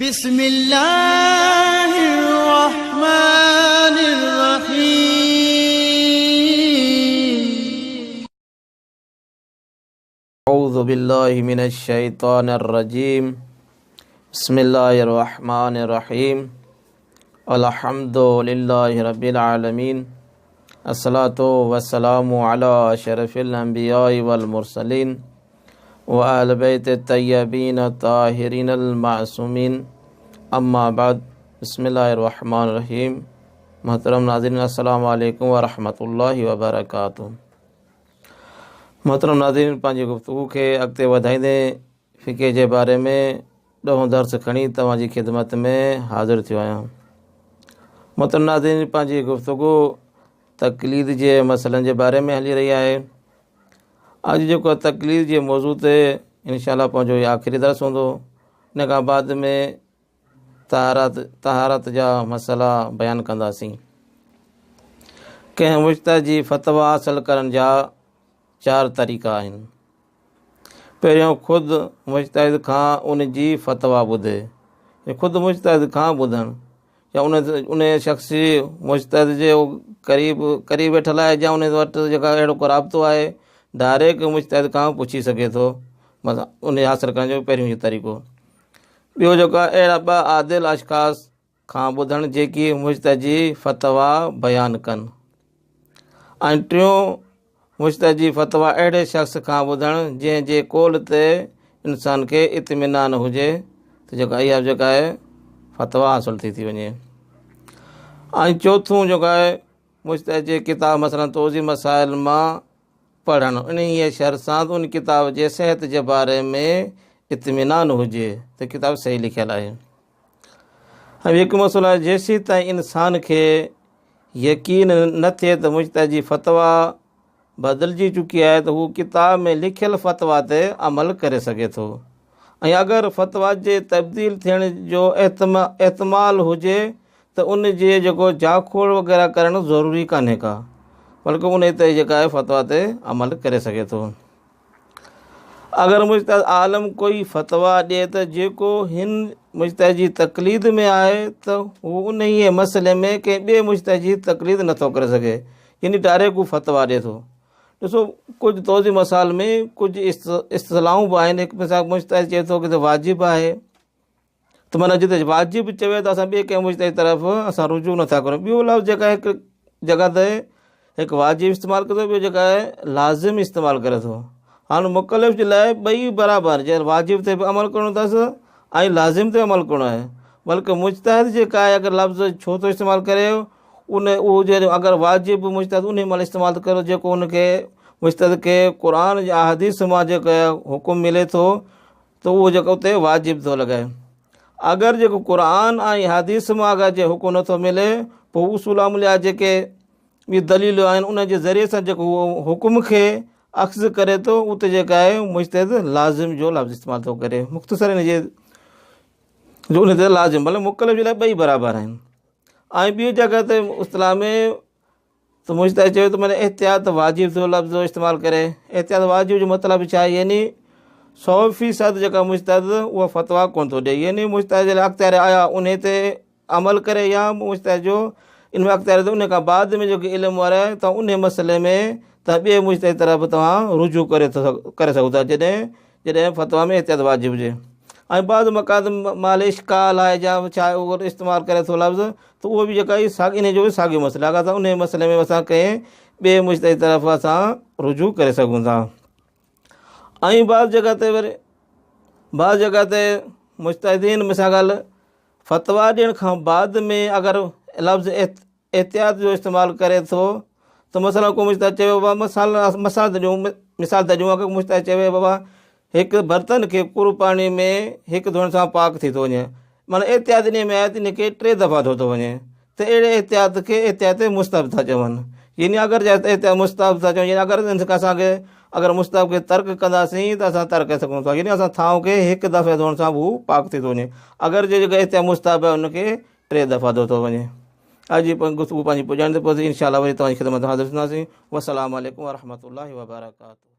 بسم الله الرحمن الرحيم أعوذ بالله من الشيطان الرجيم بسم الله الرحمن الرحيم الحمد لله رب العالمين الصلاة والسلام على أشرف الأنبياء والمرسلين وآل بيت الطيبين الطاهرين المعصومين अम्मा बाद बिस्मिल्लाहिर्रहमानिर्रहीम। मोहतरम नाज़रीन अस्सलामु अलैकुम वरहमतुल्लाहि वबरकातुहू। मोहतरम नाज़रीन, पंहिंजी गुफ्तगू खे अॻिते वधाईंदे फ़िक़े जे बारे में ॾहों दर्स खणी तव्हांजी ख़िदमत में हाज़िर थियो आहियां। मोहतरम नाज़रीन, पंहिंजी गुफ्तगू तक़लीद जे मसइलनि जे बारे में हली रही आहे। अॼु जेको तक़लीद जे मौज़ू ते इंशाअल्लाह पंहिंजो इहो आख़िरी दर्स हूंदो। इन खां बाद में तहारत जा मसइला बयानु कंदासीं। कंहिं मुज्तहिद जी फ़तवा हासिल करण जा 4 तरीक़ा आहिनि। पहिरियों, ख़ुदि मुज्तहिद खां उन जी फ़तवा ॿुधे, ख़ुदि मुज्तहिद खां ॿुधणु, या उन शख़्सी मुज्तहिद जे क़रीब वेठल आहे, या उन वटि जेका अहिड़ो को राब्तो आहे, डायरेक्ट मुज्तहिद खां पुछी सघे थो। मतिलबु उन हासिल करण जो पहिरियों इहो तरीक़ो। ॿियो जेको आहे, अहिड़ा 2 आदिल अशख़ास खां ॿुधणु जेकी मुज्तहिद जी फ़तवा बयानु कनि। ऐं टियों, मुज्तहिद जी फ़तवा अहिड़े शख़्स खां ॿुधणु जंहिंजे कौल ते इंसान खे इत्मिनान हुजे त इहा जेका आहे फ़तवा हासिल थी वञे। ऐं चौथों जेको आहे, मुज्तहिद जे किताब मसलन तोज़ी मसाइल मां पढ़णु, इन शर्त सां उन किताब जे सिहत जे बारे में इत्मिनान हुजे त किताब सही लिखियलु आहे। ऐं हिकु मसइलो आहे, जेसीं ताईं इंसान खे यकीन न थिए त मुज्तहिद जी फ़तवा बदिलजी चुकी आहे त हू किताब में लिखियल फ़तवा ते अमल करे सघे थो। ऐं अगरि फ़तवा जे तब्दील थियण जो एहतमाल हुजे त उन जे जेको जाखोड़ वग़ैरह करणु ज़रूरी कान्हे का, बल्कि उन ते जेका आहे फ़तवा ते अमल करे सघे थो। अगरि मुज्तहिद आलम कोई फ़तवा ॾिए त जेको हिन मुज्तहिद जी तक़लीद में आहे त हू उन ई मसइले में कंहिं ॿिए मुज्तहिद जी तक़लीद नथो करे सघे, यानी डायरेक्ट हू फ़तवा ॾिए थो। ॾिसो, कुझु तोज़ी मसाइल में कुझु इस्तलाहूं बि आहिनि। हिकु मिसाल मुज्तहिद चए थो कि वाजिबु आहे, त माना जिते वाजिबु चवे त असां ॿिए कंहिं मुज्तहिद तरफ़ असां रुजू नथा करूं। ॿियो लफ़्ज़ जेका आहे, हिकु जॻह ते हिकु वाजिबु इस्तेमालु करे थो, ॿियो जेका आहे लाज़िम इस्तेमालु करे थो। हाणे मुकल्लिफ़ जे लाइ ॿई बराबरि, जे वाजिब ते बि अमल करिणो अथसि ऐं लाज़िम ते अमल करिणो आहे। बल्कि मुज्तहिद जेका आहे, अगरि लफ़्ज़ छो थो इस्तेमालु करे, उहो जे अगरि वाजिबु मुज्तहिद उन महिल इस्तेमालु करो जेको उनखे मुज्तहिद खे क़ुर या हदीस मां जेको हुकुम मिले थो, त उहो जेको उते वाजिबु थो लॻाए। अगरि जेको क़ुर ऐं हदीस मां अगरि जे हुकुम नथो मिले, पोइ उसूल अमलिया जेके ॿी दलीलूं आहिनि, उन जे ज़रिए सां जेको हुकुम खे अख़्ज़ करे थो, उते जेका आहे मुज्तहिद लाज़िम जो लफ़्ज़ इस्तेमालु थो करे। मुख़्तसर इन जे जो उन ते लाज़िम, भले मुकल्लिफ़ जे लाइ ॿई बराबरि आहिनि। ऐं ॿी जॻह ते इस्तिलाह में त मुज्तहिद चयो त माना एहतियात वाजिब जो लफ़्ज़ इस्तेमालु करे। एहतियात वाजिब जो मतिलबु छा आहे, यानी 100% जेका मुज्तहिद उहा फ़तवा कोन थो ॾिए, यानी मुज्तहिद जे लाइ अख़्तियार आया उन ते अमल करे, या मुज्तहिद जो इन में अख़्तियार ते उन खां बाद में जेको इल्मु वारा आहे त उन मसइले में त ॿिए मुज्तहिद तरफ़ तव्हां रुजू करे सघो था, जॾहिं फ़तवा में एहतियात वाजिबु हुजे। ऐं बाद मक़ाद माल इश्काल आहे, या छा उहो इस्तेमालु करे थो लफ़्ज़, त उहो बि जेका इन जो बि साॻियो मसइलो आहे। अगरि उन मसइले में असां कंहिं ॿिए मुज्तहिद तरफ़ असां रुजू करे सघूं था। ऐं बाद जॻह ते मुज्तहिदीन मिसाल फ़तवा ॾियण खां बाद में अगरि लफ़्ज़ एहतियात जो इस्तेमालु करे थो, त मसइला को मुज्तहिद चयो बाबा मिसाल त ॾियूं, अगरि मुज्तहिद चवे बाबा हिकु बर्तन खे कुर पाणी में हिकु धोइण सां पाक थी थो वञे, माना एहतियात इन में आहे त इन खे 3 दफ़ा धो थो वञे, त अहिड़े एहतियात खे एहतियात मुस्तहब था चवनि। यानी अगरि एहतियात मुस्तहब था चवनि, यानी अगरि मुस्तहब खे तर्क कंदासीं त असां तर्क करे सघूं था, यानी असां थांव खे हिकु दफ़े धोइण सां हू पाक थी थो वञे। अगरि जेको एहतियात मुस्तहब आहे उनखे 3 दफ़ा धो थो वञे। अॼु जी गुफ़्तगू पंहिंजी पुॼाइण ते पहुती, इंशाअल्लाह वरी तव्हांजी ख़िदमत में हाज़िर थींदासीं। वस्सलामु अलैकुम वरहमतुल्लाहि वबरकातुहू।